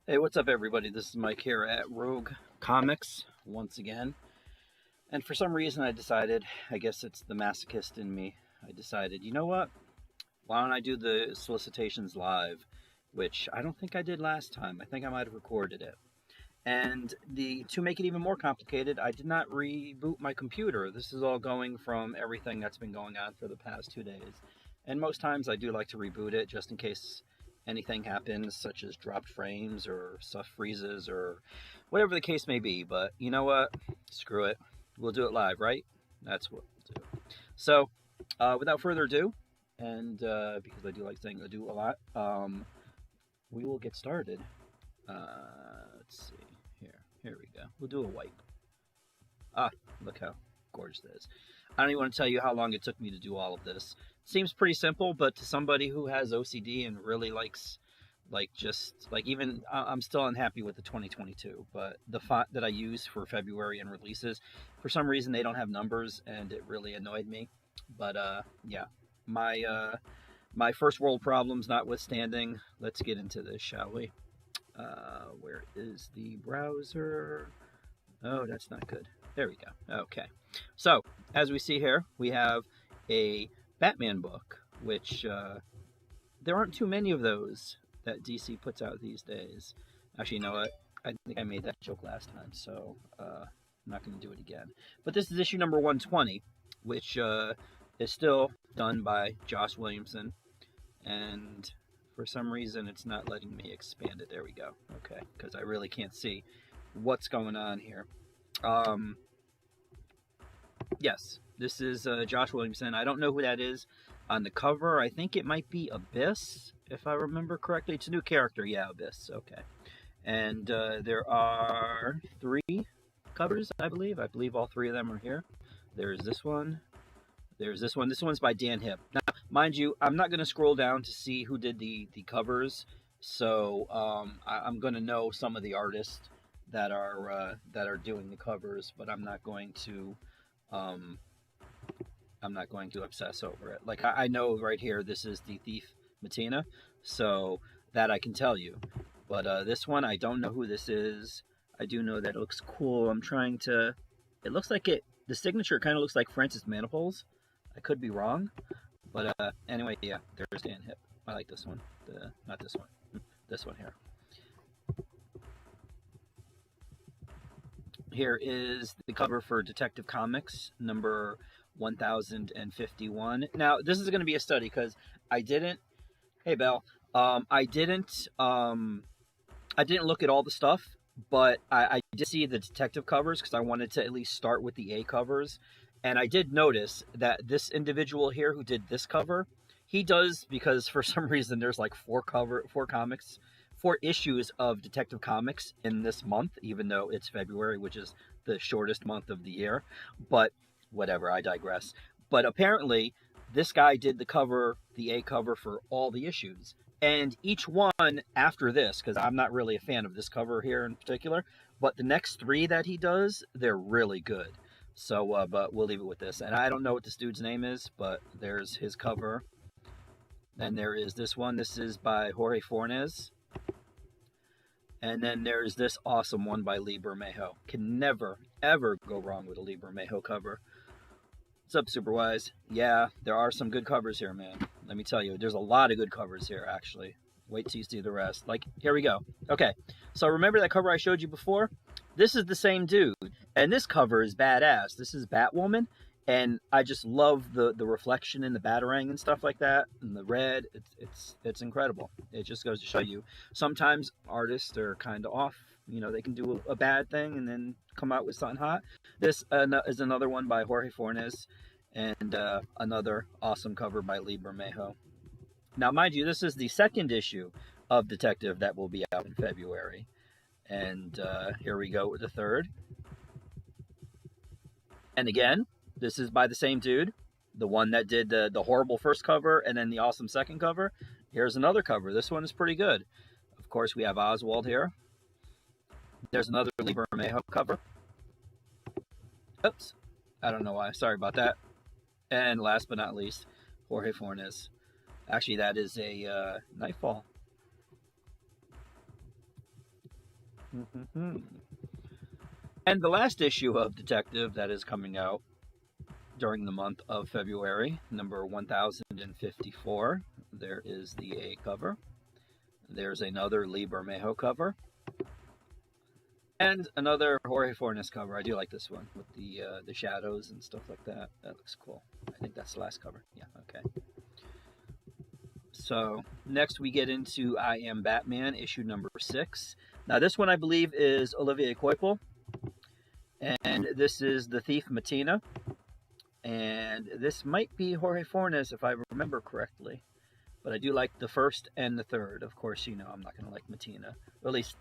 Hey, what's up, everybody? This is Mike here at Rogue Comics once again. And for some reason, I guess it's the masochist in me, I decided, you know what? Why don't I do the solicitations live? Which I don't think I did last time. I think I might have recorded it. And to make it even more complicated, I did not reboot my computer. This is all going from everything that's been going on for the past 2 days. And most times I do like to reboot it just in case anything happens, such as dropped frames or stuff freezes or whatever the case may be. But you know what? Screw it. We'll do it live, right? That's what we'll do. So, without further ado, and because I do like saying I do a lot, we will get started. Let's see. Here we go. We'll do a wipe. Ah, look how gorgeous it is. I don't even want to tell you how long it took me to do all of this. It seems pretty simple, but to somebody who has OCD and really likes, even, I'm still unhappy with the 2022, but the font that I use for February and releases, for some reason they don't have numbers, and it really annoyed me. But, yeah, my first world problems notwithstanding, let's get into this, shall we? Where is the browser? Oh, that's not good. There we go. Okay. So, as we see here, we have a Batman book, which there aren't too many of those that DC puts out these days. Actually, you know what? I think I made that joke last time, so I'm not going to do it again. But this is issue number 120, which is still done by Josh Williamson, and for some reason it's not letting me expand it. There we go. Okay, because I really can't see what's going on here. Yes, this is Josh Williamson. I don't know who that is on the cover. I think it might be Abyss, if I remember correctly. It's a new character. Yeah, Abyss. Okay. And there are 3 covers, I believe. I believe all 3 of them are here. There's this one. There's this one. This one's by Dan Hipp. Now, mind you, I'm not going to scroll down to see who did the covers, so I'm going to know some of the artists that are doing the covers, but I'm not going to obsess over it. Like I know right here, this is the Thief Matina, so that I can tell you. But this one, I don't know who this is. I do know that it looks cool. It looks like it. The signature kind of looks like Francis Manifolds. I could be wrong, but anyway, yeah, there's Dan Hipp. I like this one. Not this one. This one here. Here is the cover for Detective Comics number 1051. Now, this is going to be a study because I didn't. Hey, Belle. I didn't look at all the stuff, but I did see the detective covers because I wanted to at least start with the A covers. And I did notice that this individual here who did this cover, he does, because for some reason there's like 4 issues of Detective Comics in this month, even though it's February, which is the shortest month of the year. But whatever, I digress. But apparently this guy did the A cover for all the issues. And each one after this, because I'm not really a fan of this cover here in particular, but the next 3 that he does, they're really good. So, but we'll leave it with this. And I don't know what this dude's name is, but there's his cover. And there is this one. This is by Jorge Fornes. And then there's this awesome one by Lee Bermejo. Can never, ever go wrong with a Lee Bermejo cover. What's up, Superwise? Yeah, there are some good covers here, man. Let me tell you, there's a lot of good covers here, actually. Wait till you see the rest. Like, here we go. Okay, so remember that cover I showed you before? This is the same dude, and this cover is badass. This is Batwoman, and I just love the reflection in the Batarang and stuff like that, and the red. It's incredible. It just goes to show you, sometimes artists are kind of off. You know, they can do a bad thing and then come out with something hot. This is another one by Jorge Fornes, and another awesome cover by Lee Bermejo. Now, mind you, this is the 2nd issue of Detective that will be out in February. And here we go with the 3rd. And again, this is by the same dude, the one that did the horrible first cover and then the awesome second cover. Here's another cover. This one is pretty good. Of course, we have Oswald here. There's another Lee Bermejo cover. Oops. I don't know why. Sorry about that. And last but not least, Jorge Fornes. Actually, that is a Nightfall. And the last issue of Detective that is coming out during the month of February, number 1054. There is the A cover. There's another Lee Bermejo cover. And another Jorge Fornes cover. I do like this one with the shadows and stuff like that. That looks cool. I think that's the last cover. Yeah, okay. So next we get into I Am Batman, issue number 6. Now this one I believe is Olivier Coipel. And this is the Thief Matina. And this might be Jorge Fornes if I remember correctly. But I do like the first and the third. Of course, you know, I'm not going to like Matina. Or at least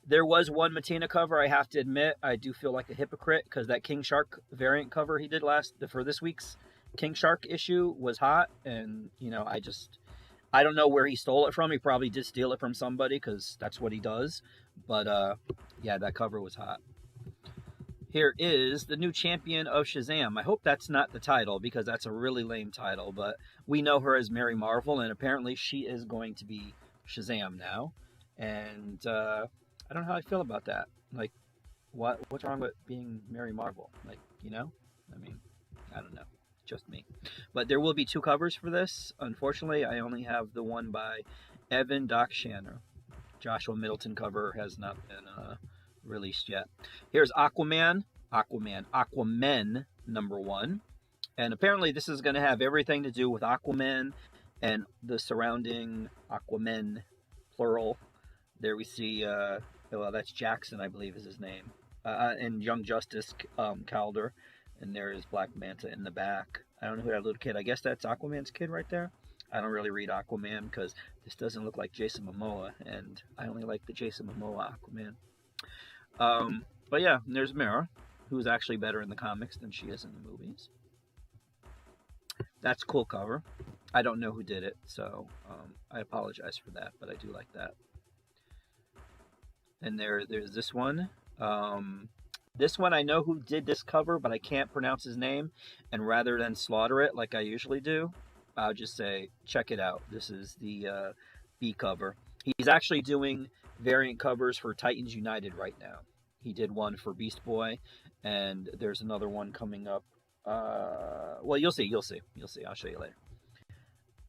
there was one Matina cover, I have to admit. I do feel like a hypocrite because that King Shark variant cover he did for this week's King Shark issue was hot. And, you know, I don't know where he stole it from. He probably did steal it from somebody because that's what he does. But, yeah, that cover was hot. Here is the new champion of Shazam. I hope that's not the title because that's a really lame title, but we know her as Mary Marvel, and apparently she is going to be Shazam now. And I don't know how I feel about that. Like, what's wrong with being Mary Marvel? Like, you know? I mean, I don't know. Just me. But there will be 2 covers for this. Unfortunately, I only have the one by Evan Doc Shanner. Joshua Middleton cover has not been released yet. Here's Aquaman number 1, and apparently this is going to have everything to do with Aquaman and the surrounding Aquaman plural. There we see well, that's Jackson, I believe is his name, and Young Justice Calder, and there is Black Manta in the back. I don't know who that little kid, I guess that's Aquaman's kid right there. I don't really read Aquaman because this doesn't look like Jason Momoa, and I only like the Jason Momoa Aquaman. But yeah, there's Mara, who's actually better in the comics than she is in the movies. That's a cool cover. I don't know who did it, so I apologize for that, but I do like that. And there's this one. This one I know who did this cover, but I can't pronounce his name. And rather than slaughter it like I usually do, I'll just say, check it out. This is the B cover. He's actually doing variant covers for Titans United right now. He did one for Beast Boy, and there's another one coming up. Well, you'll see. I'll show you later.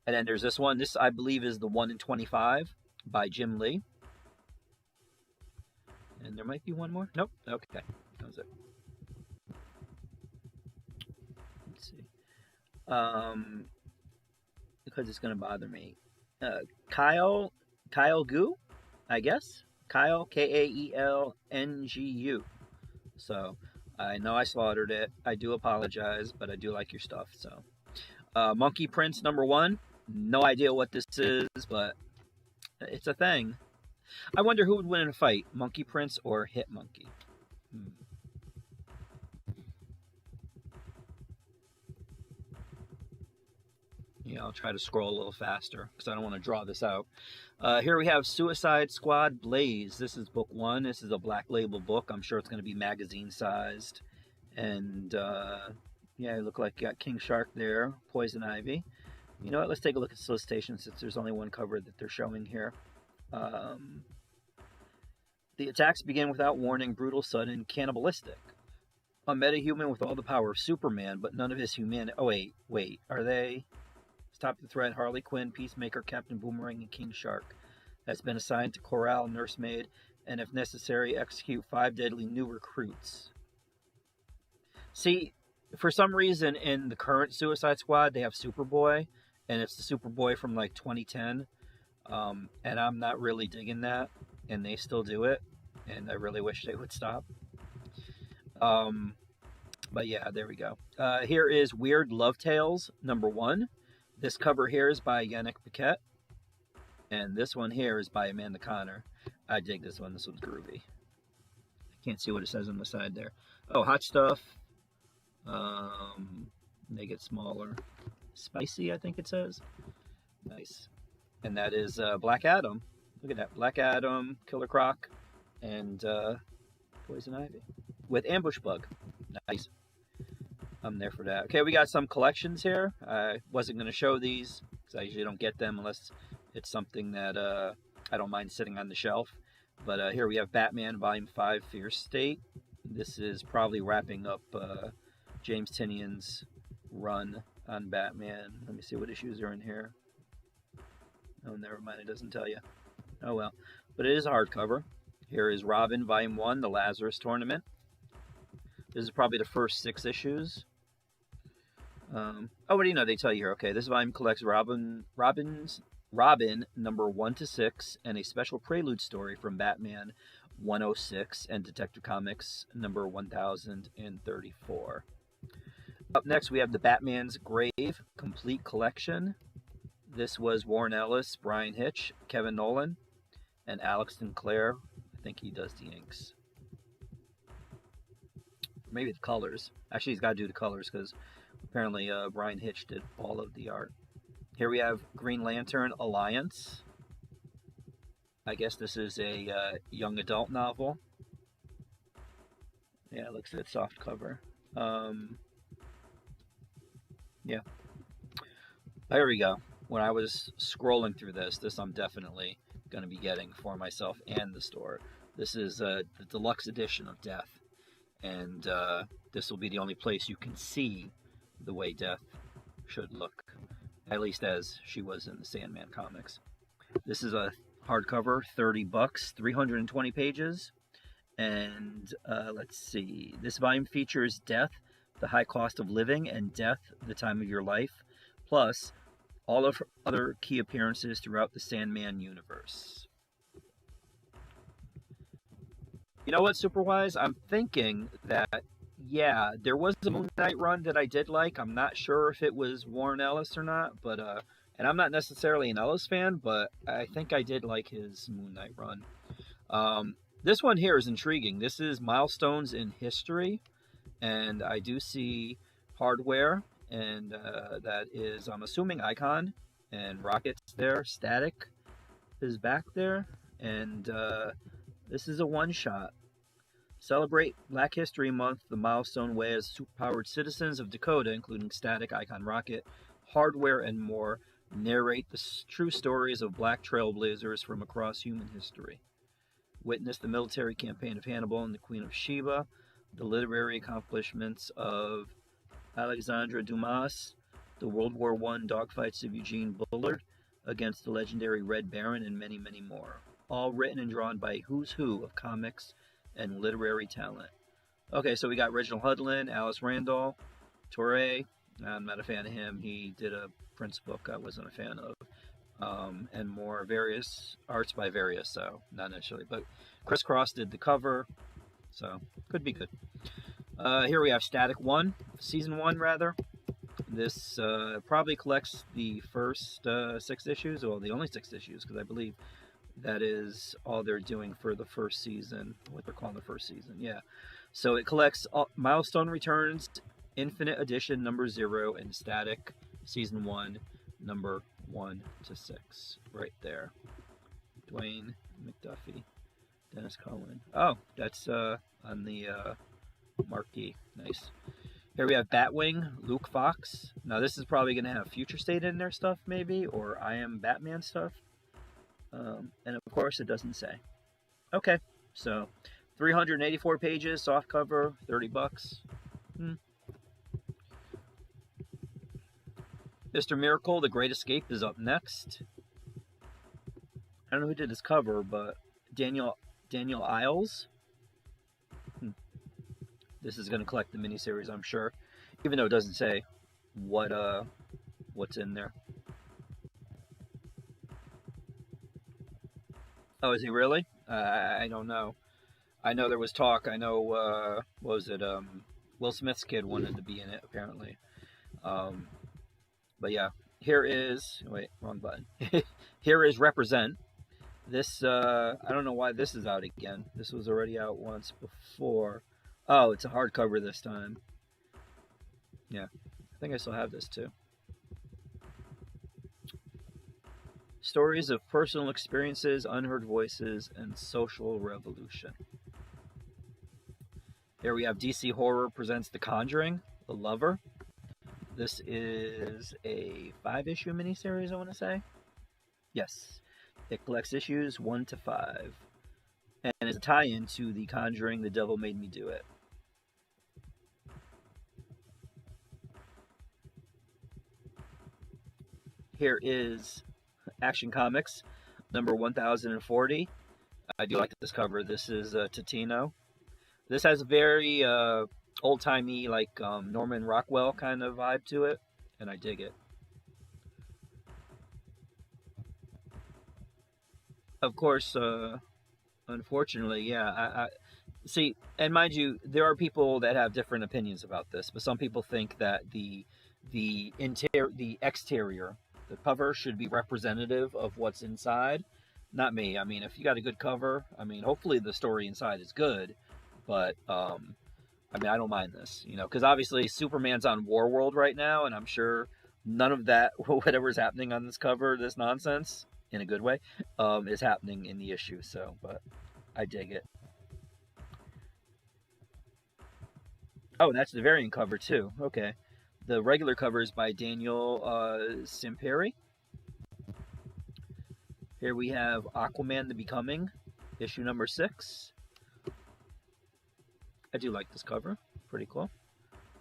And then there's this one. This, I believe, is the 1 in 25 by Jim Lee. And there might be one more. Nope. Okay. That was it. Let's see. Because it's going to bother me. Kyle Gu, I guess. Kyle, Kaelngu. So, I know I slaughtered it. I do apologize, but I do like your stuff. So, Monkey Prince number 1. No idea what this is, but it's a thing. I wonder who would win in a fight, Monkey Prince or Hit Monkey. Yeah, I'll try to scroll a little faster because I don't want to draw this out. Here we have Suicide Squad Blaze. This is book 1. This is a black label book. I'm sure it's going to be magazine sized. And yeah, it looked like you got King Shark there, Poison Ivy. You know what? Let's take a look at Solicitations since there's only one cover that they're showing here. The attacks begin without warning, brutal, sudden, cannibalistic. A metahuman with all the power of Superman, but none of his humanity. Oh, wait. Are they? Stop the threat. Harley Quinn, Peacemaker, Captain Boomerang, and King Shark has been assigned to corral nursemaid, and if necessary, execute 5 deadly new recruits. See, for some reason in the current Suicide Squad, they have Superboy, and it's the Superboy from like 2010, and I'm not really digging that, and they still do it, and I really wish they would stop. But yeah, there we go. Here is Weird Love Tales number 1. This cover here is by Yannick Paquette. And this one here is by Amanda Connor. I dig this one. This one's groovy. I can't see what it says on the side there. Oh, Hot Stuff. They get smaller. Spicy, I think it says. Nice. And that is Black Adam. Look at that. Black Adam, Killer Croc, and Poison Ivy. With Ambush Bug. Nice. I'm there for that. Okay, we got some collections here. I wasn't going to show these because I usually don't get them unless it's something that I don't mind sitting on the shelf. But here we have Batman Volume 5, Fierce State. This is probably wrapping up James Tynion's run on Batman. Let me see what issues are in here. Oh, never mind, it doesn't tell you. Oh well. But it is a hardcover. Here is Robin Volume 1, The Lazarus Tournament. This is probably the first 6 issues. Oh, what do you know? They tell you here. Okay, this volume collects Robin number 1 to 6 and a special prelude story from Batman 106 and Detective Comics number 1034. Up next, we have the Batman's Grave Complete Collection. This was Warren Ellis, Brian Hitch, Kevin Nolan, and Alex Sinclair. I think he does the inks. Maybe the colors. Actually, he's got to do the colors because apparently Brian Hitch did all of the art. Here we have Green Lantern Alliance. I guess this is a young adult novel. Yeah, it looks at soft cover. Yeah. There we go. When I was scrolling through this I'm definitely going to be getting for myself and the store. This is the deluxe edition of Death. And this will be the only place you can see the way Death should look, at least as she was in the Sandman comics. This is a hardcover, $30, 320 pages. And let's see, this volume features Death, The High Cost of Living, and Death, The Time of Your Life, plus all of her other key appearances throughout the Sandman universe. You know what, Superwise? I'm thinking that, yeah, there was a Moon Knight run that I did like. I'm not sure if it was Warren Ellis or not, but, and I'm not necessarily an Ellis fan, but I think I did like his Moon Knight run. This one here is intriguing. This is Milestones in History, and I do see Hardware, and that is, I'm assuming, Icon, and Rocket's there. Static is back there, and this is a one-shot. Celebrate Black History Month the Milestone way as superpowered citizens of Dakota, including Static, Icon, Rocket, Hardware, and more, narrate the true stories of black trailblazers from across human history. Witness the military campaign of Hannibal and the Queen of Sheba, the literary accomplishments of Alexandre Dumas, the World War I dogfights of Eugene Bullard against the legendary Red Baron, and many, many more. All written and drawn by who's who of comics and literary talent. Okay, so we got Reginald Hudlin, Alice Randall, Torre. I'm not a fan of him. He did a Prince book I wasn't a fan of. And more various arts by various, so not necessarily. But Chris Cross did the cover, so could be good. Here we have Static 1, Season 1 rather. This probably collects the first 6 issues, well, the only 6 issues, because I believe that is all they're doing for the first season, what they're calling the first season, yeah. So it collects Milestone Returns, Infinite Edition number 0, and Static Season 1, number 1 to 6, right there. Dwayne McDuffie, Dennis Cohen. Oh, that's on the marquee. Nice. Here we have Batwing, Luke Fox. Now this is probably going to have Future State in their stuff, maybe, or I Am Batman stuff. And of course, it doesn't say. Okay, so 384 pages, soft cover, $30. Mr. Miracle, The Great Escape is up next. I don't know who did this cover, but Daniel Isles. This is going to collect the miniseries, I'm sure, even though it doesn't say what's in there. Oh, is he really? I don't know. I know there was talk. I know, what was it? Will Smith's kid wanted to be in it, apparently. But yeah, here is... Wait, wrong button. Here is Represent. This, I don't know why this is out again. This was already out once before. Oh, it's a hardcover this time. Yeah, I think I still have this too. Stories of personal experiences, unheard voices, and social revolution. Here we have DC Horror presents The Conjuring, The Lover. This is a 5-issue miniseries, I want to say. Yes. It collects issues 1 to 5. and it's a tie-in to the Conjuring, The Devil Made Me Do It. Here is Action Comics number 1040. I do like this cover. This is Totino. This has a very old-timey, like Norman Rockwell kind of vibe to it, and I dig it. Of course, unfortunately, yeah. I see, and mind you, there are people that have different opinions about this, but some people think that the exterior, the cover should be representative of what's inside. Not me. I mean, if you got a good cover, I mean, hopefully the story inside is good, but I mean, I don't mind this, you know, because obviously Superman's on War World right now, and I'm sure none of that, whatever's happening on this cover, this nonsense, in a good way, is happening in the issue. So, but I dig it. Oh, that's the variant cover too. Okay, the regular cover is by Daniel Simperi. Here we have Aquaman: The Becoming, issue number 6. I do like this cover, pretty cool.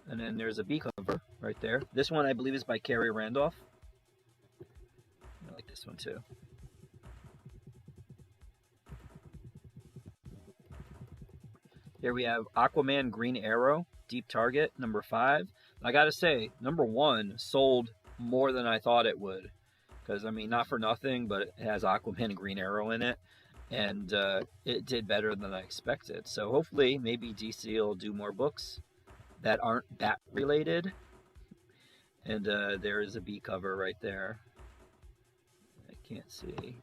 And then there's a B cover right there. This one I believe is by Carrie Randolph. I like this one too. Here we have Aquaman Green Arrow, Deep Target, number 5. I gotta say, number 1 sold more than I thought it would. Because, I mean, not for nothing, but it has Aquaman and Green Arrow in it. And it did better than I expected. So hopefully, maybe DC will do more books that aren't Bat related. And there is a B cover right there. I can't see.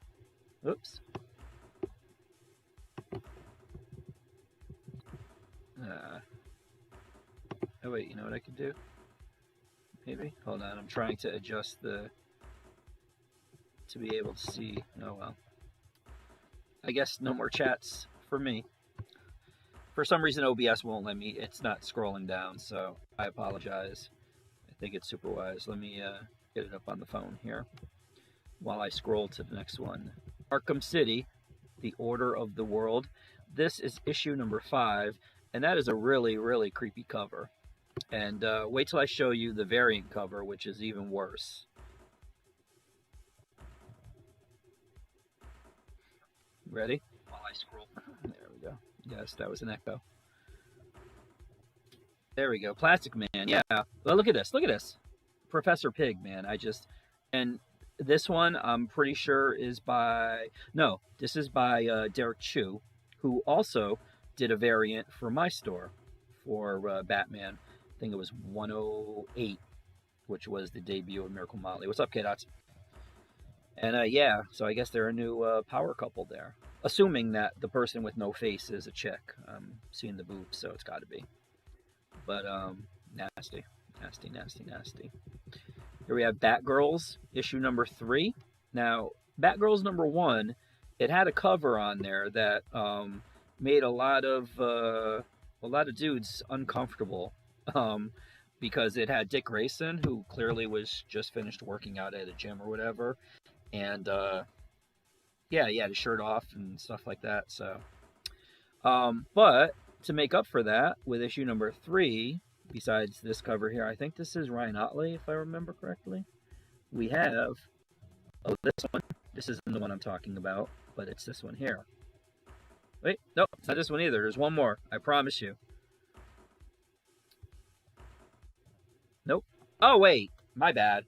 Oops. Oh wait, you know what I could do? Maybe? Hold on, I'm trying to adjust to be able to see. Oh well. I guess no more chats for me. For some reason OBS won't let me, it's not scrolling down, so I apologize. I think it's super wise. Let me get it up on the phone here while I scroll to the next one. Arkham City, The Order of the World. This is issue number 5, and that is a really, really creepy cover. And wait till I show you the variant cover, which is even worse. Ready? While I scroll. There we go. Yes, that was an echo. There we go. Plastic Man. Yeah. Well, look at this. Look at this. Professor Pig, man. And this one I'm pretty sure is by, no, this is by Derek Chu, who also did a variant for my store for Batman. I think it was 108, which was the debut of Miracle Motley. What's up, K-Dots? And yeah, so I guess they're a new power couple there. Assuming that the person with no face is a chick. I'm seeing the boobs, so it's got to be. But nasty, nasty, nasty, nasty. Here we have Batgirls, issue number 3. Now, Batgirls number 1, it had a cover on there that made a lot of dudes uncomfortable because it had Dick Grayson, who clearly was just finished working out at a gym or whatever, and yeah, he had his shirt off and stuff like that. So, but to make up for that, with issue number 3, besides this cover here, I think this is Ryan Otley, if I remember correctly. We have this one. This isn't the one I'm talking about, but it's this one here. Wait, no, it's not this one either. There's one more. I promise you. Nope. Oh, wait. My bad.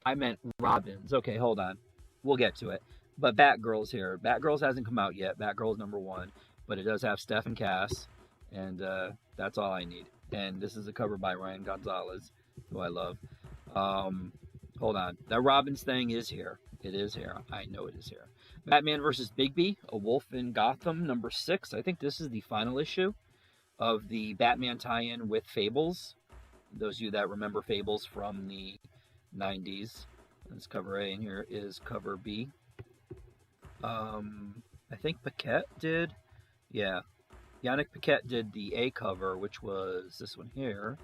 I meant Robins. Okay, hold on. We'll get to it. But Batgirls here. Batgirls hasn't come out yet. Batgirls number 1. But it does have Steph and Cass. And that's all I need. And this is a cover by Ryan Gonzalez, who I love. Hold on. That Robins thing is here. It is here. I know it is here. Batman vs. Bigby, A Wolf in Gotham, number 6. I think this is the final issue of the Batman tie-in with Fables. Those of you that remember Fables from the 90s. That's cover A, and here is cover B. I think Paquette did. Yeah. Yannick Paquette did the A cover, which was this one here.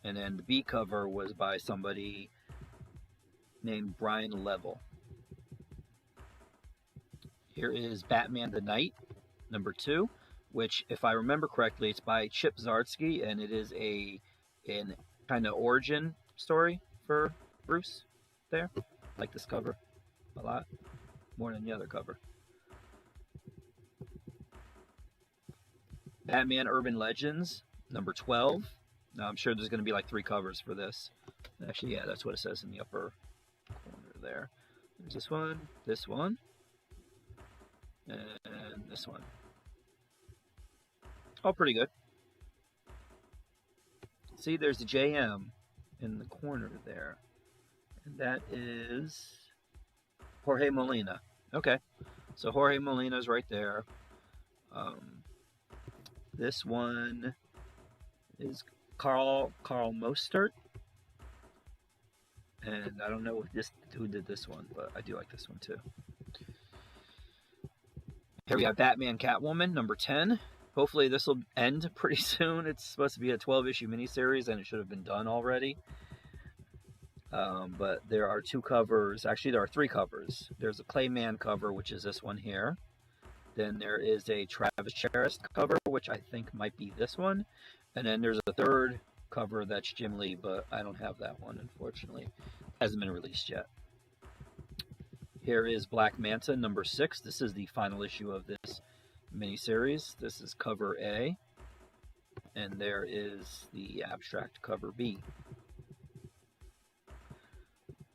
And then the B cover was by somebody named Brian Level. Here is Batman the Knight, number 2, which, if I remember correctly, it's by Chip Zdarsky, and it is an kind of origin story for Bruce there. I like this cover a lot, more than the other cover. Batman Urban Legends, number 12. Now, I'm sure there's going to be like 3 covers for this. Actually, yeah, that's what it says in the upper corner there. There's this one, and this one. Oh, pretty good. See, there's a JM in the corner there. And that is Jorge Molina. Okay, so Jorge Molina's right there. This one is Carl Mostert. And I don't know who did this one, but I do like this one too. Here we have Batman Catwoman, number 10. Hopefully this will end pretty soon. It's supposed to be a 12-issue miniseries, and it should have been done already. But there are 2 covers. Actually, there are 3 covers. There's a Clayman cover, which is this one here. Then there is a Travis Charest cover, which I think might be this one. And then there's a 3rd cover that's Jim Lee, but I don't have that one, unfortunately. Hasn't been released yet. Here is Black Manta, number 6. This is the final issue of this miniseries. This is cover A. And there is the abstract cover B.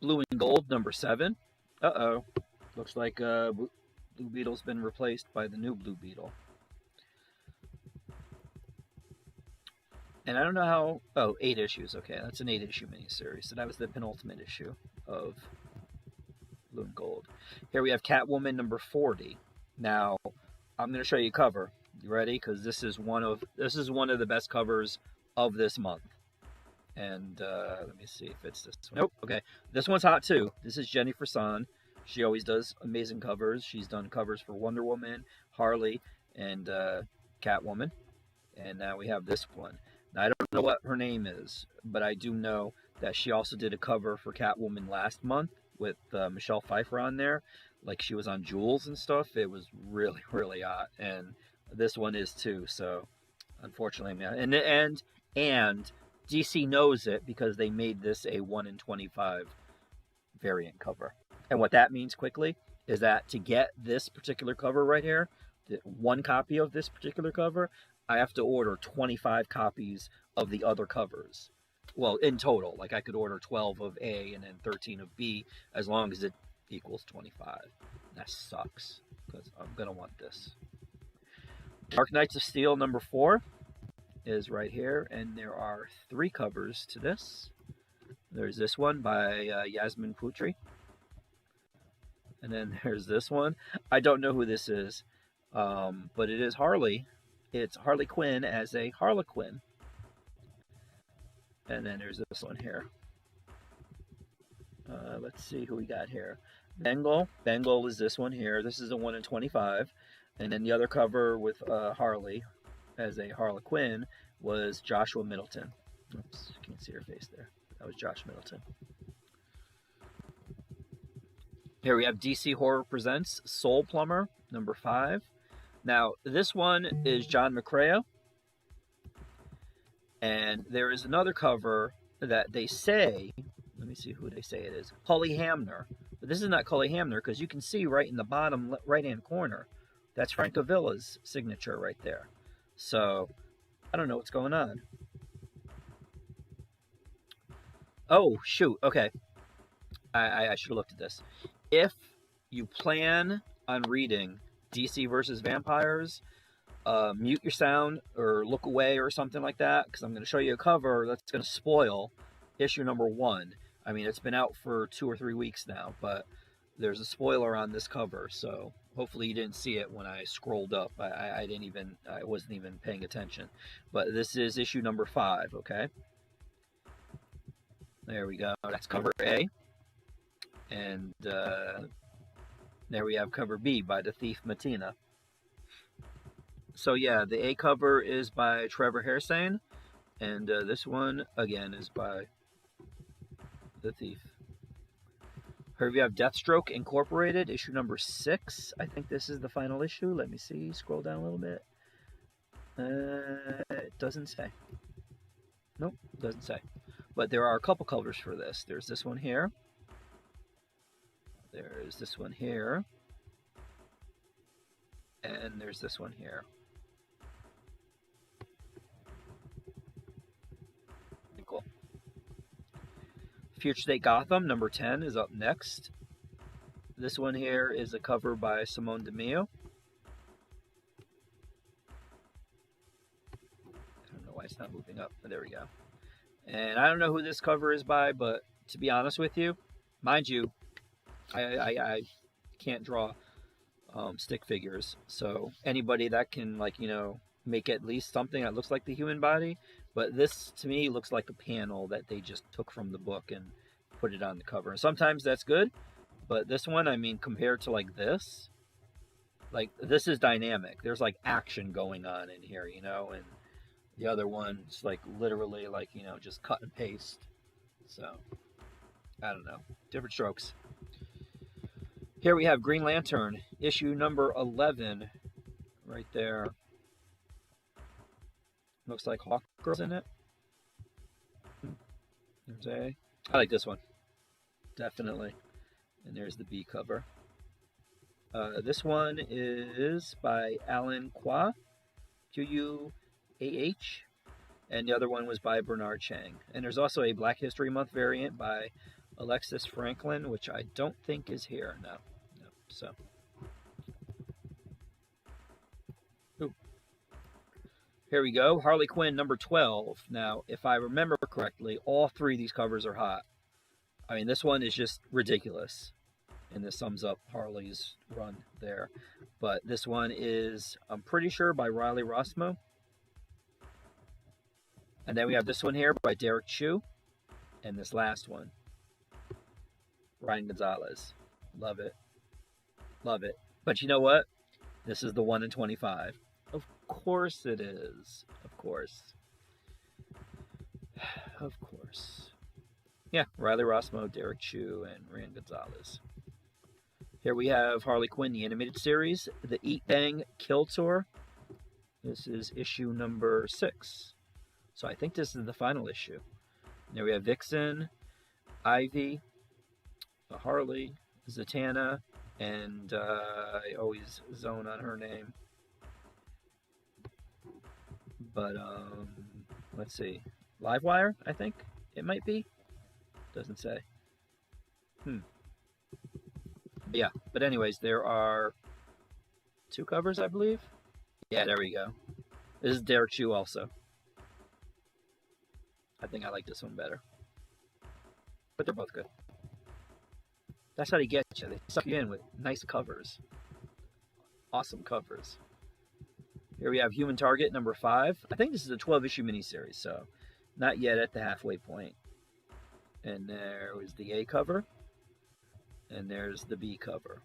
Blue and Gold, number 7. Uh-oh. Looks like Blue Beetle's been replaced by the new Blue Beetle. And I don't know how... Oh, 8 issues. Okay, that's an 8-issue miniseries. So that was the penultimate issue of Blue and Gold. Here we have Catwoman number 40. Now, I'm going to show you a cover. You ready? Because this is one of the best covers of this month. And let me see if it's this one. Nope. Okay, this one's hot too. This is Jenny Frison. She always does amazing covers. She's done covers for Wonder Woman, Harley, and Catwoman. And now we have this one. Now, I don't know what her name is, but I do know that she also did a cover for Catwoman last month with Michelle Pfeiffer on there. Like, she was on Jules and stuff. It was really, really hot. And this one is too. So, unfortunately, man. And DC knows it because they made this a 1 in 25 variant cover. And what that means quickly is that to get this particular cover right here, one copy of this particular cover, I have to order 25 copies of the other covers. Well, in total, like I could order 12 of A and then 13 of B, as long as it equals 25. That sucks, because I'm going to want this. Dark Knights of Steel number 4 is right here, and there are 3 covers to this. There's this one by Yasmin Putri. And then there's this one. I don't know who this is, but it is Harley. It's Harley Quinn as a Harlequin. And then there's this one here. Let's see who we got here. Bengal. Bengal is this one here. This is a 1 in 25. And then the other cover with Harley as a Harlequin was Joshua Middleton. Oops, you can't see her face there. That was Josh Middleton. Here we have DC Horror Presents Soul Plumber, number 5. Now, this one is John McCrea. And there is another cover that they say, let me see who they say it is, Cully Hamner. But this is not Cully Hamner, because you can see right in the bottom right-hand corner, that's Frank Avila's signature right there. So, I don't know what's going on. Oh, shoot, okay. I should have looked at this. If you plan on reading DC versus Vampires, mute your sound or look away or something like that, because I'm going to show you a cover that's going to spoil issue number 1. I mean, it's been out for 2 or 3 weeks now, but there's a spoiler on this cover, so hopefully you didn't see it when I scrolled up. I wasn't even paying attention. But this is issue number 5, okay? There we go. That's cover A. And there we have cover B by The Thief Matina. So yeah, the A cover is by Trevor Hairsane, and this one again is by The Thief. Here we have Deathstroke Incorporated, issue number 6. I think this is the final issue. Let me see. Scroll down a little bit. It doesn't say. Nope, doesn't say. But there are a couple covers for this. There's this one here. There's this one here. And there's this one here. Cool. Future State Gotham, number 10, is up next. This one here is a cover by Simone DeMeo. I don't know why it's not moving up, but there we go. And I don't know who this cover is by, but to be honest with you, mind you, I can't draw stick figures. So anybody that can, like, you know, make at least something that looks like the human body. But this, to me, looks like a panel that they just took from the book and put it on the cover. And sometimes that's good. But this one, I mean, compared to, like, this is dynamic. There's, like, action going on in here, you know. And the other one's, like, literally, like, you know, just cut and paste. So, I don't know. Different strokes. Here we have Green Lantern, issue number 11. Right there. Looks like Hawkgirl's in it. There's A. I like this one. Definitely. And there's the B cover. This one is by Alan Qua, Q-U-A-H. And the other one was by Bernard Chang. And there's also a Black History Month variant by Alexis Franklin, which I don't think is here. No. So. Ooh. Here we go. Harlequin number 12. Now, if I remember correctly, all three of these covers are hot. I mean, this one is just ridiculous. And this sums up Harley's run there. But this one is, I'm pretty sure, by Riley Rossmo. And then we have this one here by Derek Chu. And this last one, Ryan Gonzalez. Love it. Love it. But you know what? This is the 1 in 25. Of course it is. Of course. Of course. Yeah, Riley Rossmo, Derek Chu, and Ryan Gonzalez. Here we have Harley Quinn, the animated series, the Eat Bang Kill Tour. This is issue number 6. So I think this is the final issue. There we have Vixen, Ivy, Harley, Zatanna, and I always zone on her name. But, let's see. Livewire, I think it might be. Doesn't say. Yeah, but anyways, there are 2 covers, I believe. Yeah, there we go. This is Derek Chu also. I think I like this one better. But they're both good. That's how they get you. They suck you in with nice covers. Awesome covers. Here we have Human Target number 5. I think this is a 12-issue miniseries, so not yet at the halfway point. And there was the A cover. And there's the B cover.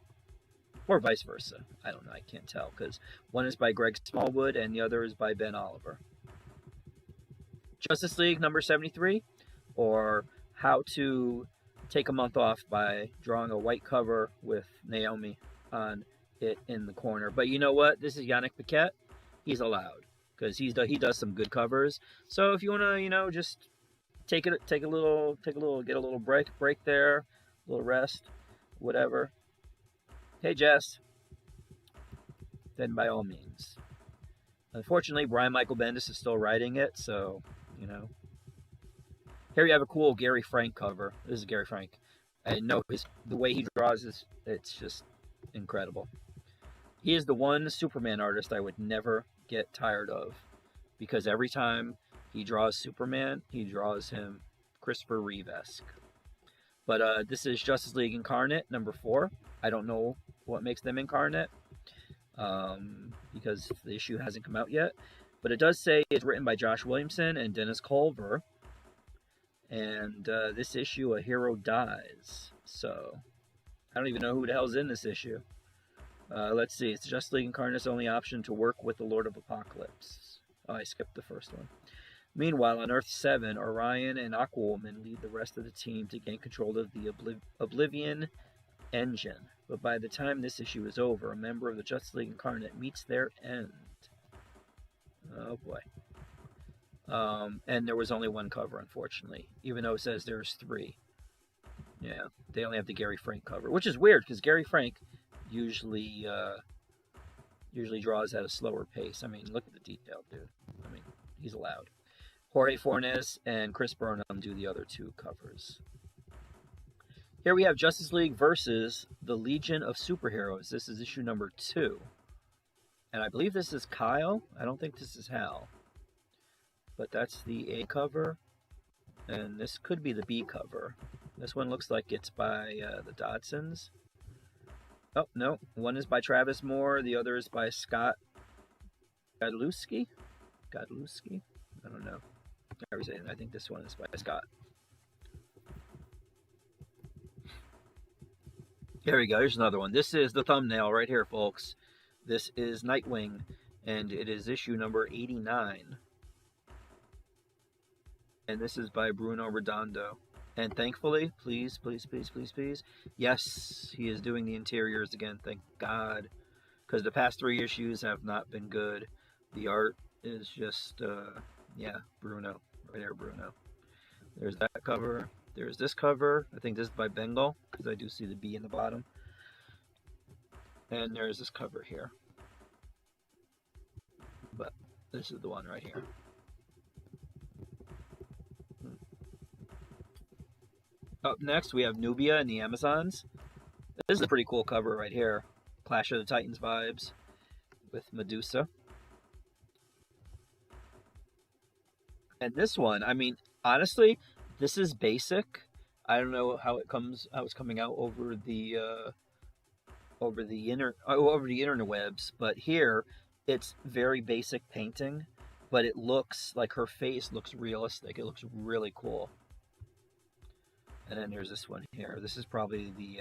Or vice versa. I don't know. I can't tell, because one is by Greg Smallwood and the other is by Ben Oliver. Justice League number 73, or How to Take a Month Off by drawing a white cover with Naomi on it in the corner. But you know what? This is Yannick Paquette. He's allowed, because he does some good covers. So if you want to, you know, just take a little, get a little break there, a little rest, whatever. Hey, Jess. Then by all means. Unfortunately, Brian Michael Bendis is still writing it, so, you know. Here we have a cool Gary Frank cover. This is Gary Frank. I know the way he draws it's just incredible. He is the one Superman artist I would never get tired of, because every time he draws Superman, he draws him Christopher Reeve-esque. But this is Justice League Incarnate number 4. I don't know what makes them Incarnate, because the issue hasn't come out yet. But it does say it's written by Josh Williamson and Dennis Culver. And this issue, a hero dies. So, I don't even know who the hell's in this issue. Let's see. It's Justice League Incarnate's only option to work with the Lord of Apocalypse. Oh, I skipped the first one. Meanwhile, on Earth 7, Orion and Aquawoman lead the rest of the team to gain control of the Oblivion engine. But by the time this issue is over, a member of the Justice League Incarnate meets their end. Oh boy. And there was only one cover, unfortunately, even though it says there's 3. Yeah, they only have the Gary Frank cover, which is weird because Gary Frank usually draws at a slower pace. I mean, look at the detail, dude. I mean, he's allowed. Jorge Fornes and Chris Burnham do the other 2 covers. Here we have Justice League versus the Legion of Superheroes. This is issue number 2. And I believe this is Kyle. I don't think this is Hal. But that's the A cover. And this could be the B cover. This one looks like it's by the Dodsons. Oh, no. One is by Travis Moore. The other is by Scott Godlewski? Godlewski? I don't know. I think this one is by Scott. Here we go. Here's another one. This is the thumbnail right here, folks. This is Nightwing, and it is issue number 89. And this is by Bruno Redondo. And thankfully, please, yes, he is doing the interiors again, thank God. Because the past 3 issues have not been good. The art is just, yeah, Bruno. Right there, Bruno. There's that cover. There's this cover. I think this is by Bengal, because I do see the B in the bottom. And there's this cover here. But this is the one right here. Up next, we have Nubia and the Amazons. This is a pretty cool cover right here. Clash of the Titans vibes with Medusa. And this one, I mean, honestly, this is basic. I don't know how it's coming out over the interwebs, but here it's very basic painting, but it looks like her face looks realistic. It looks really cool. And then there's this one here. This is probably the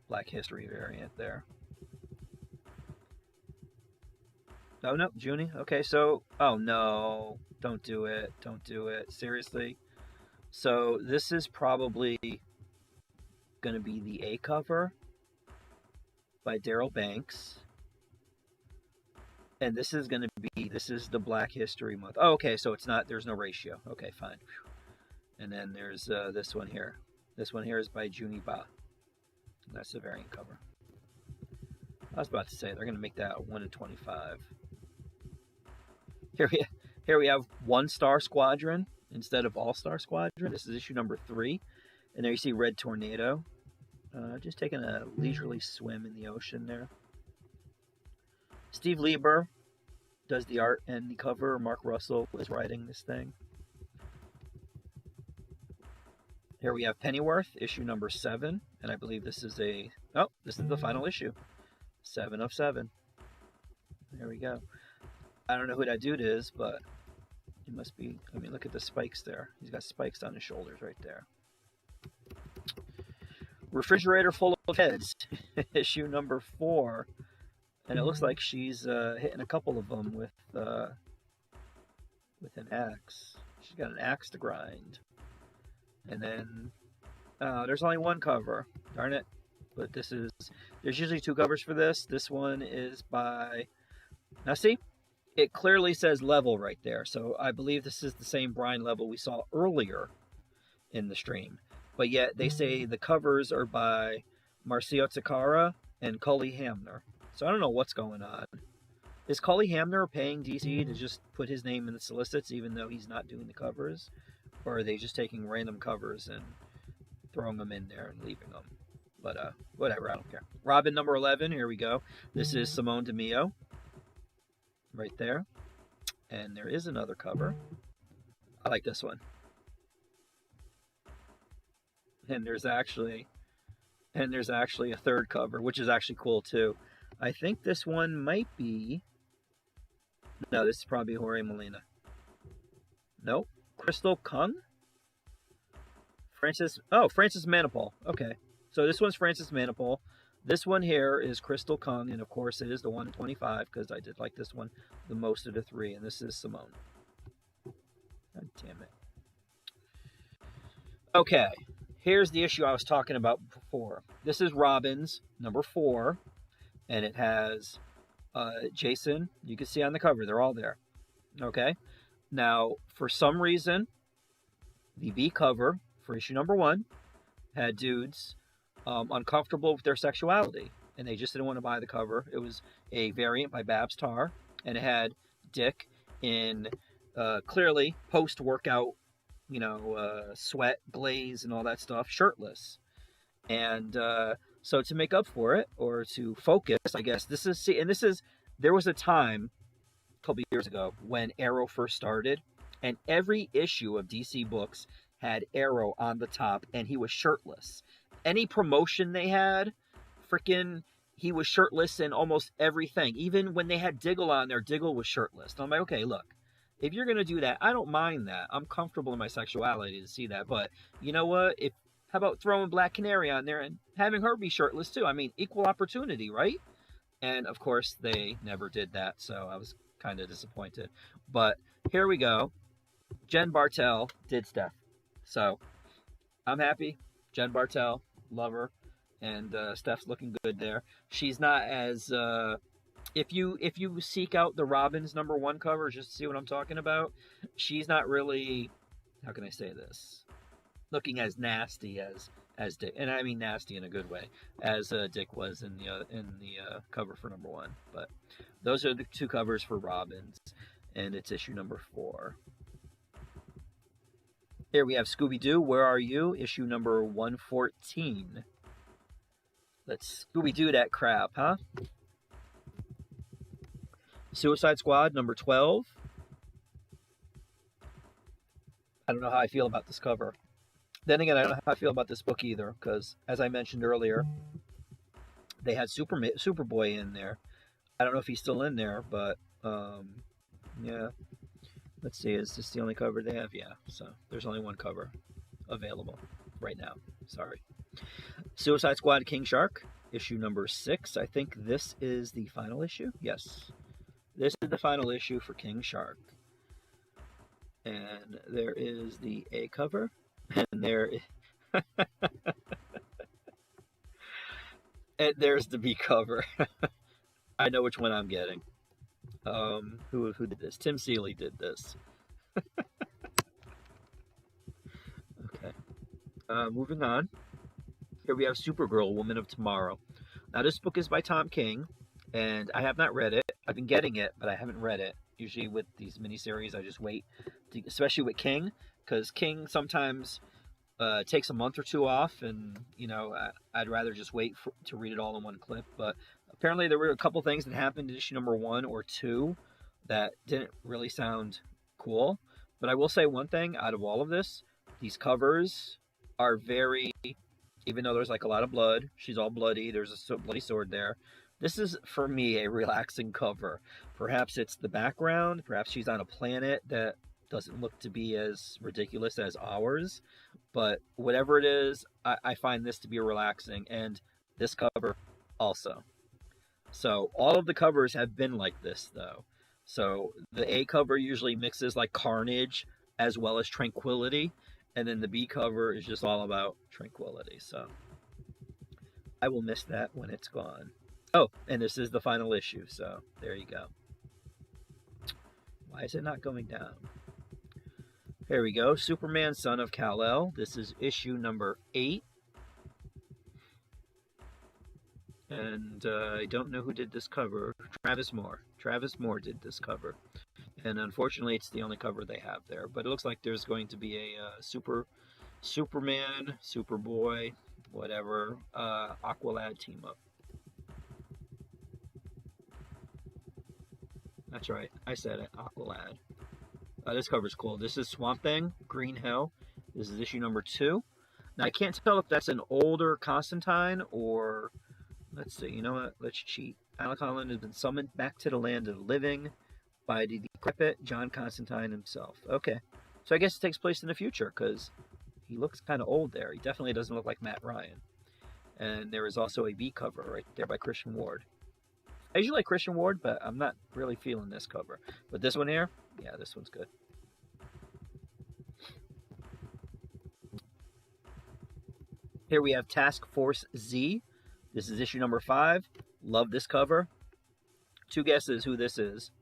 Black History variant there. Oh no, Junie. Okay, so oh no, don't do it. Don't do it. Seriously. So this is probably going to be the A cover by Daryl Banks. And this is going to be, this is the Black History Month. Oh, okay, so it's not, there's no ratio. Okay, fine. And then there's this one here. This one here is by Junie Ba. That's the variant cover. I was about to say, they're going to make that 1 in 25. Here we have One Star Squadron instead of All Star Squadron. This is issue number 3. And there you see Red Tornado. Just taking a leisurely swim in the ocean there. Steve Lieber does the art and the cover. Mark Russell is writing this thing. Here we have Pennyworth, issue number 7. And I believe this is this is the final issue. 7 of 7. There we go. I don't know who that dude is, but he must be, I mean, look at the spikes there. He's got spikes on his shoulders right there. Refrigerator Full of Heads, issue number 4. And it looks like she's hitting a couple of them with an axe. She's got an axe to grind. And then there's only one cover. Darn it. But there's usually 2 covers for this. This one is by, now see, it clearly says Level right there. So I believe this is the same Brian Level we saw earlier in the stream. But yet they say the covers are by Marcio Takara and Cully Hamner. So I don't know what's going on. Is Cully Hamner paying DC to just put his name in the solicits even though he's not doing the covers? Or are they just taking random covers and throwing them in there and leaving them? But whatever, I don't care. Robin number 11, here we go. This is Simone DeMeo. Right there. And there is another cover. I like this one. And there's actually a third cover, which is actually cool too. I think this one might be, no, this is probably Jorge Molina. Nope. Crystal Kung? Francis Manipul. Okay. So this one's Francis Manipul. This one here is Crystal Kung, and of course it is the 1 in 25, because I did like this one the most of the 3, and this is Simone. God damn it. Okay, here's the issue I was talking about before. This is Robin's number 4, and it has Jason. You can see on the cover, they're all there. Okay, now for some reason, the B cover for issue number 1 had dudes uncomfortable with their sexuality, and they just didn't want to buy the cover. It was a variant by Babs Tarr, and it had Dick in clearly post-workout, sweat, glaze, and all that stuff, shirtless. And so to make up for it, or to focus, I guess, there was a time a couple years ago when Arrow first started, and every issue of DC Books had Arrow on the top, and he was shirtless. Any promotion they had, he was shirtless in almost everything. Even when they had Diggle on there, Diggle was shirtless. And I'm like, okay, look, if you're going to do that, I don't mind that. I'm comfortable in my sexuality to see that. But you know what? How about throwing Black Canary on there and having her be shirtless too? I mean, equal opportunity, right? And of course, they never did that. So I was kind of disappointed. But here we go. Jen Bartel did Steph. So I'm happy. Jen Bartel, love her. And Steph's looking good there. She's not as... If you seek out the Robin's number 1 cover, just to see what I'm talking about, she's not really, how can I say this, looking as nasty as Dick, and I mean nasty in a good way, as Dick was in the cover for number 1. But those are the 2 covers for Robin's, and it's issue number 4. Here we have Scooby-Doo, Where Are You? Issue number 114. Let's Scooby-Doo that crap, huh? Suicide Squad, number 12. I don't know how I feel about this cover. Then again, I don't know how I feel about this book either, because, as I mentioned earlier, they had Superboy in there. I don't know if he's still in there, but, yeah. Let's see, is this the only cover they have? Yeah, so there's only 1 cover available right now. Sorry. Suicide Squad, King Shark, issue number 6. I think this is the final issue. Yes. This is the final issue for King Shark. And there is the A cover. And there is... and there's the B cover. I know which one I'm getting. Who did this? Tim Seeley did this. Okay. Moving on. Here we have Supergirl, Woman of Tomorrow. Now this book is by Tom King, and I have not read it. I've been getting it, but I haven't read it. Usually with these miniseries, I just wait, especially with King, because King sometimes takes a month or 2 off, and, I'd rather just wait to read it all in one clip. But apparently there were a couple things that happened in issue number 1 or 2 that didn't really sound cool. But I will say one thing, out of all of this, these covers are very, even though there's like a lot of blood, she's all bloody, there's a bloody sword there. This is, for me, a relaxing cover. Perhaps it's the background. Perhaps she's on a planet that doesn't look to be as ridiculous as ours. But whatever it is, I find this to be relaxing. And this cover also. So all of the covers have been like this, though. So the A cover usually mixes like carnage as well as tranquility. And then the B cover is just all about tranquility. So I will miss that when it's gone. Oh, and this is the final issue, so there you go. Why is it not going down? Here we go. Superman, Son of Kal-El. This is issue number 8. And I don't know who did this cover. Travis Moore. Travis Moore did this cover. And unfortunately, it's the only cover they have there. But it looks like there's going to be a Superman, Superboy, whatever, Aqualad team up. That's right, I said it, Aqualad. This cover's cool. This is Swamp Thing, Green Hell. This is issue number 2. Now, I can't tell if that's an older Constantine or... Let's see, you know what? Let's cheat. Alec Holland has been summoned back to the land of the living by the decrepit John Constantine himself. Okay, so I guess it takes place in the future, because he looks kind of old there. He definitely doesn't look like Matt Ryan. And there is also a B cover right there by Christian Ward. I usually like Christian Ward, but I'm not really feeling this cover. But this one here, yeah, this one's good. Here we have Task Force Z. This is issue number 5. Love this cover. 2 guesses who this is.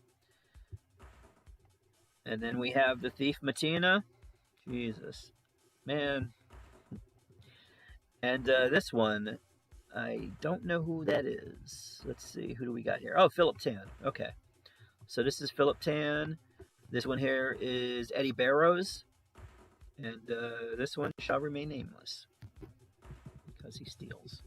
And then we have the Thief Matina. Jesus. Man. And this one, I don't know who that is. Let's see. Who do we got here? Oh, Philip Tan. Okay. So this is Philip Tan. This one here is Eddie Barrows. And this one shall remain nameless. Because he steals.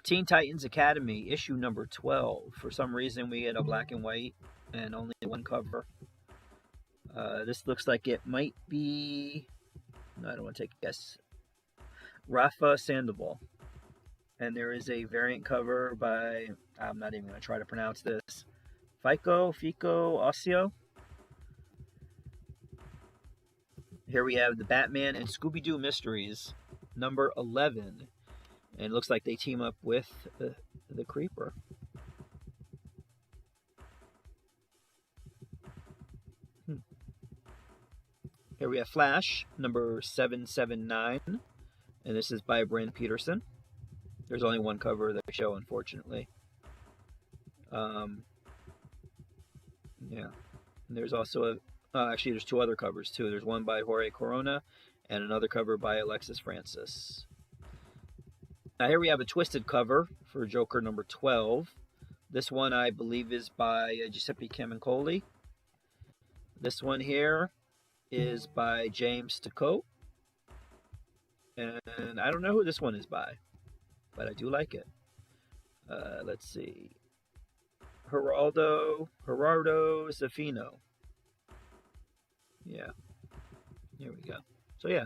Teen Titans Academy, issue number 12. For some reason, we get a black and white and only one cover. This looks like it might be... No, I don't want to take a guess. Rafa Sandoval. And there is a variant cover by... I'm not even going to try to pronounce this. Fico Ossio. Here we have the Batman and Scooby-Doo Mysteries, number 11. And it looks like they team up with the Creeper. Here we have Flash, number 779. And this is by Brand Peterson. There's only one cover of the show, unfortunately. Yeah. And there's also actually, there's 2 other covers, too. There's one by Jorge Corona and another cover by Alexis Francis. Now, here we have a twisted cover for Joker number 12. This one, I believe, is by Giuseppe Camuncoli. This one here is by James Sticco. And I don't know who this one is by, but I do like it. Let's see. Gerardo Zaffino. Yeah. Here we go. So, yeah.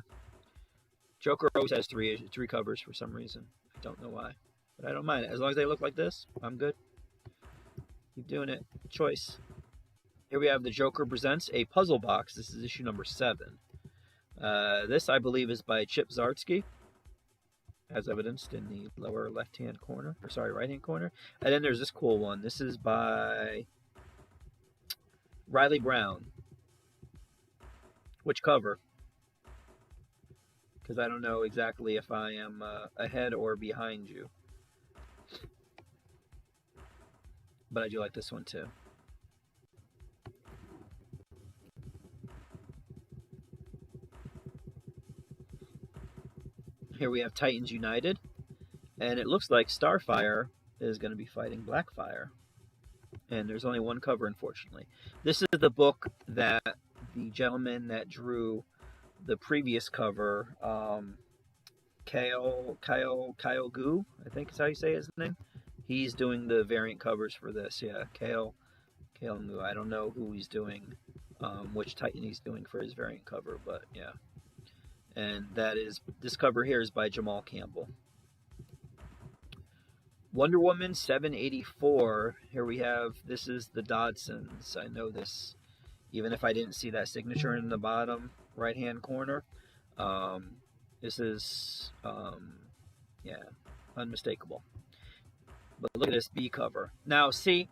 Joker always has three covers for some reason. I don't know why. But I don't mind it. As long as they look like this, I'm good. Keep doing it. Choice. Here we have the Joker Presents a Puzzle Box. This is issue number 7. This, I believe, is by Chip Zdarsky, as evidenced in the lower left-hand corner. Or, sorry, right-hand corner. And then there's this cool one. This is by Riley Brown. Which cover? Because I don't know exactly if I am ahead or behind you. But I do like this one too. Here we have Titans United. And it looks like Starfire is going to be fighting Blackfire. And there's only one cover, unfortunately. This is the book that the gentleman that drew the previous cover, Kyle Gu, I think is how you say his name. He's doing the variant covers for this. Yeah, Kyle Gu. I don't know who he's doing, which Titan he's doing for his variant cover, but yeah. And this cover here is by Jamal Campbell. Wonder Woman 784. Here we have, this is the Dodsons. I know this, even if I didn't see that signature in the bottom right-hand corner. This is, yeah, unmistakable. But look at this B cover. Now, see,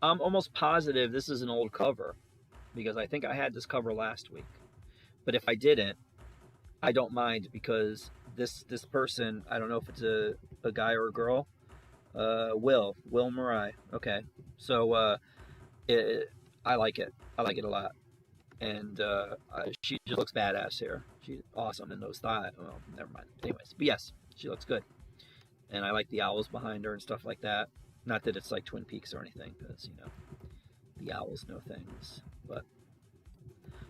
I'm almost positive this is an old cover, because I think I had this cover last week. But if I didn't, I don't mind, because this person, I don't know if it's a guy or a girl. Will Murray. Okay, so I like it. I like it a lot, and she just looks badass here. She's awesome in those thighs. Well, never mind. Anyways, but yes, she looks good, and I like the owls behind her and stuff like that. Not that it's like Twin Peaks or anything, because you know the owls know things. But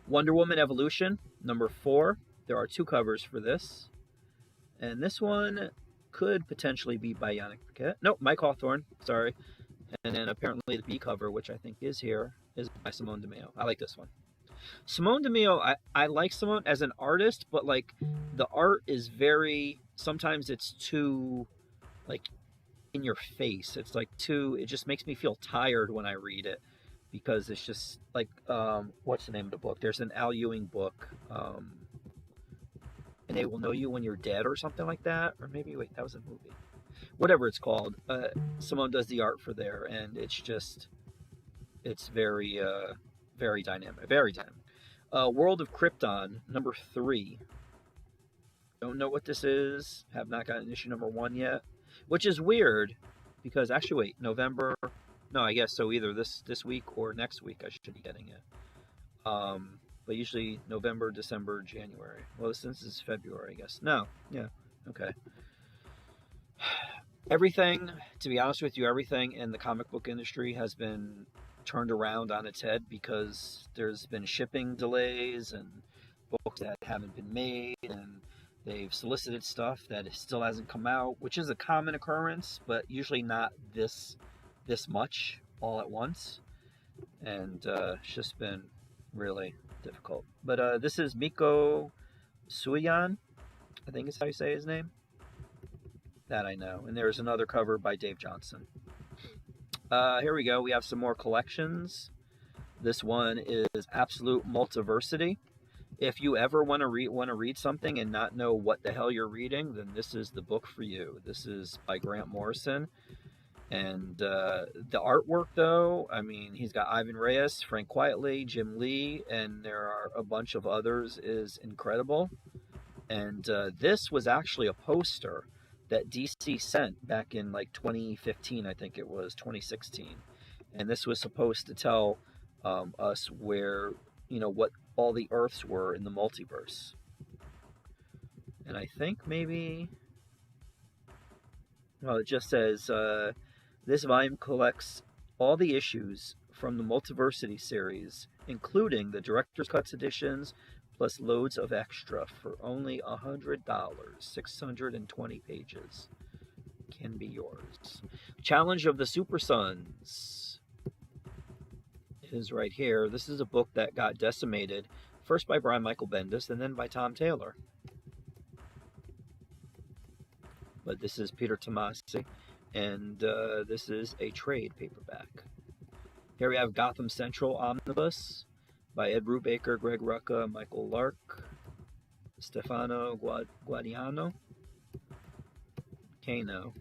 Wonder Woman Evolution number 4. There are 2 covers for this, and this one could potentially be by Yannick Paquette. Nope, Mike Hawthorne. Sorry. And then apparently the B cover, which I think is here, is by Simone DeMeo. I like this one. Simone DeMeo, I like Simone as an artist, but like the art is very, sometimes it's too like in your face. It's like too, it just makes me feel tired when I read it, because it's just like, what's the name of the book? There's an Al Ewing book, and They Will Know You When You're Dead or something like that. Or maybe, wait, that was a movie. Whatever it's called. Simone does the art for there, and it's just, it's very dynamic. Very dynamic. World of Krypton, number 3. Don't know what this is. Have not gotten issue number 1 yet, which is weird because actually, wait, November. No, I guess so. Either this week or next week, I should be getting it. But usually November, December, January. Well, since it's February, I guess. No, yeah, okay. Everything, to be honest with you, everything in the comic book industry has been turned around on its head because there's been shipping delays and books that haven't been made, and they've solicited stuff that still hasn't come out, which is a common occurrence, but usually not this much all at once. And it's just been really difficult. But this is Miko Suyan, I think is how you say his name. That I know. And there's another cover by Dave Johnson. Here we go. We have some more collections. This one is Absolute Multiversity. If you ever want to read something and not know what the hell you're reading, then this is the book for you. This is by Grant Morrison. And the artwork, though, I mean, he's got Ivan Reyes, Frank Quitely, Jim Lee, and there are a bunch of others, is incredible. And this was actually a poster that DC sent back in like 2015, I think it was, 2016. And this was supposed to tell us where, what all the Earths were in the multiverse. And I think maybe, well, it just says, this volume collects all the issues from the Multiversity series, including the Director's Cuts editions, plus loads of extra for only $100. 620 pages. Can be yours. Challenge of the Super Sons is right here. This is a book that got decimated, first by Brian Michael Bendis and then by Tom Taylor. But this is Peter Tomasi, and this is a trade paperback. Here we have Gotham Central Omnibus by Ed Brubaker, Greg Rucka, Michael Lark, Stefano Guadiano, Kano.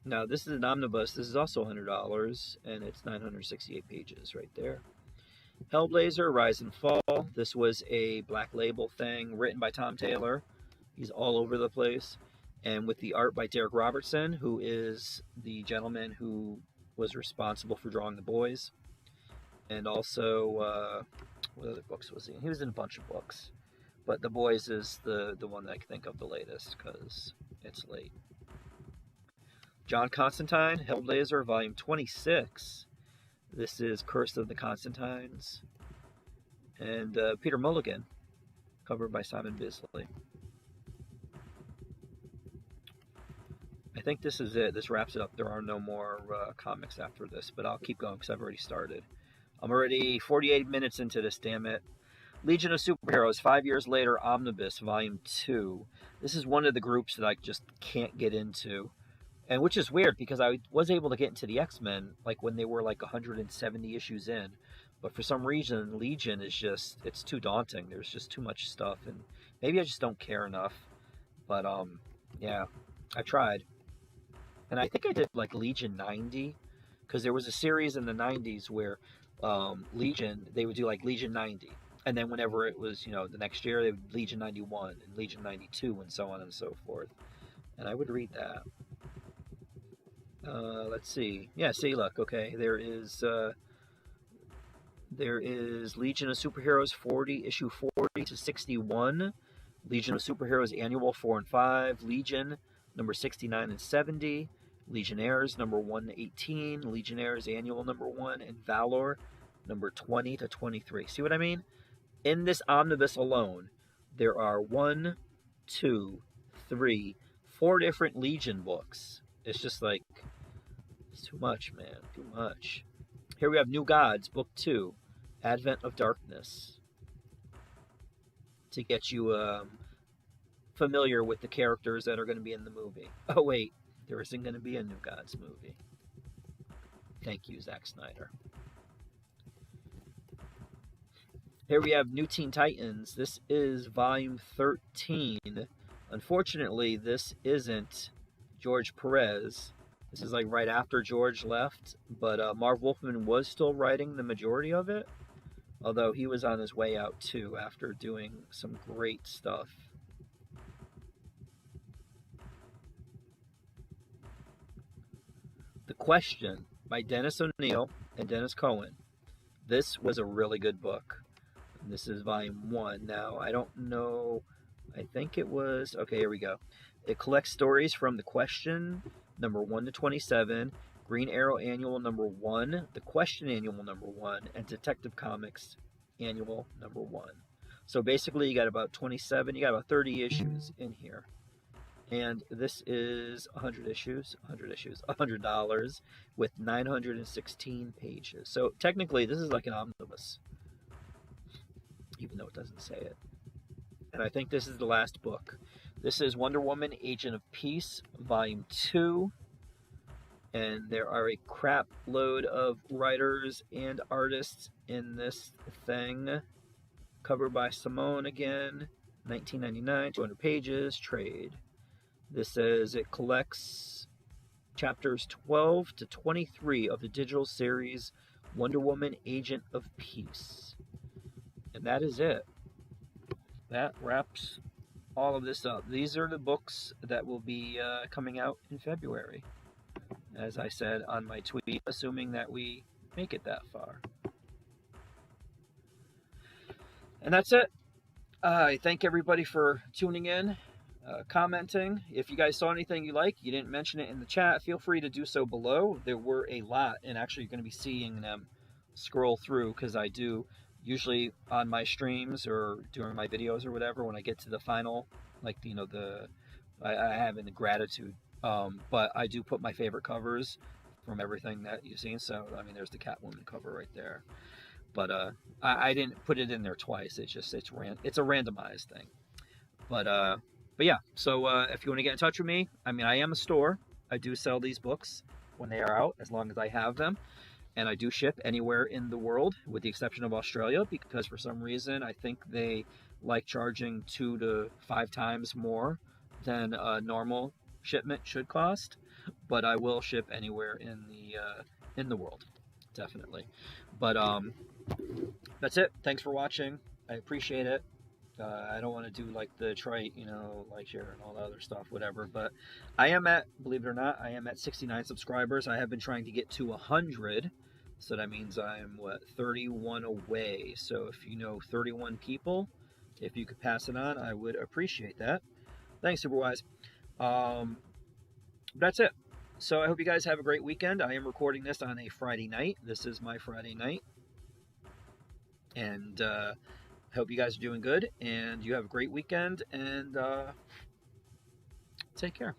Now, this is an omnibus. This is also $100, and it's 968 pages right there. Hellblazer, Rise and Fall. This was a Black Label thing written by Tom Taylor. He's all over the place. And with the art by Derek Robertson, who is the gentleman who was responsible for drawing The Boys. And also, what other books was he in? He was in a bunch of books. But The Boys is the one that I can think of the latest, because it's late. John Constantine, Hellblazer, Volume 26. This is Curse of the Constantines. And Peter Mulligan, covered by Simon Bisley. I think this is it. This wraps it up. There are no more comics after this, but I'll keep going because I've already started. I'm already 48 minutes into this, damn it. Legion of Superheroes, 5 years later, Omnibus, Volume 2. This is one of the groups that I just can't get into. And which is weird, because I was able to get into the X-Men like when they were like 170 issues in. But for some reason, Legion is just, it's too daunting. There's just too much stuff. And maybe I just don't care enough. But, yeah, I tried. And I think I did like Legion 90. Because there was a series in the 90s where Legion, they would do like Legion 90. And then whenever it was, the next year, they would Legion 91 and Legion 92 and so on and so forth. And I would read that. Let's see. Yeah, see, look, okay. There is Legion of Superheroes 40, issue 40 to 61. Legion of Superheroes Annual 4 and 5. Legion number 69 and 70. Legionnaires number 1 to 18. Legionnaires Annual number 1. And Valor number 20 to 23. See what I mean? In this omnibus alone, there are 1, 2, 3, 4 different Legion books. It's just like, it's too much, man. Too much. Here we have New Gods, Book 2, Advent of Darkness. To get you familiar with the characters that are going to be in the movie. Oh, wait. There isn't going to be a New Gods movie. Thank you, Zack Snyder. Here we have New Teen Titans. This is Volume 13. Unfortunately, this isn't George Perez. This is like right after George left, but Marv Wolfman was still writing the majority of it, although he was on his way out too after doing some great stuff. The Question by Dennis O'Neil and Dennis Cohen. This was a really good book. This is volume 1. Now, I don't know, I think it was, okay, here we go. It collects stories from The Question, number 1 to 27, Green Arrow Annual number 1, The Question Annual number 1, and Detective Comics Annual number 1. So basically, you got about 27, you got about 30 issues in here. And this is 100 issues, $100 with 916 pages. So technically, this is like an omnibus, even though it doesn't say it. And I think this is the last book. This is Wonder Woman, Agent of Peace, Volume 2. And there are a crap load of writers and artists in this thing. Covered by Simone again, $19.99, 200 pages, trade. This says it collects chapters 12 to 23 of the digital series Wonder Woman, Agent of Peace. And that is it. That wraps all of this up. These are the books that will be coming out in February, as I said on my tweet, assuming that we make it that far. And that's it. I thank everybody for tuning in, commenting. If you guys saw anything you like, you didn't mention it in the chat, feel free to do so below. There were a lot, and actually you're going to be seeing them scroll through, because I do usually on my streams or during my videos or whatever, when I get to the final, like, you know, I have in the gratitude, but I do put my favorite covers from everything that you've seen. So I mean, there's the Catwoman cover right there, but I didn't put it in there twice. It's a randomized thing. But yeah. So if you want to get in touch with me, I mean, I am a store. I do sell these books when they are out, as long as I have them. And I do ship anywhere in the world, with the exception of Australia, because for some reason I think they like charging 2 to 5 times more than a normal shipment should cost. But I will ship anywhere in the world, definitely. But that's it. Thanks for watching. I appreciate it. I don't want to do like the trite, you know, like, share and all that other stuff, whatever. But I am at, believe it or not, I am at 69 subscribers. I have been trying to get to 100. So that means I'm, 31 away. So if you know 31 people, if you could pass it on, I would appreciate that. Thanks, Superwise. That's it. So I hope you guys have a great weekend. I am recording this on a Friday night. This is my Friday night. And I hope you guys are doing good, and you have a great weekend, and take care.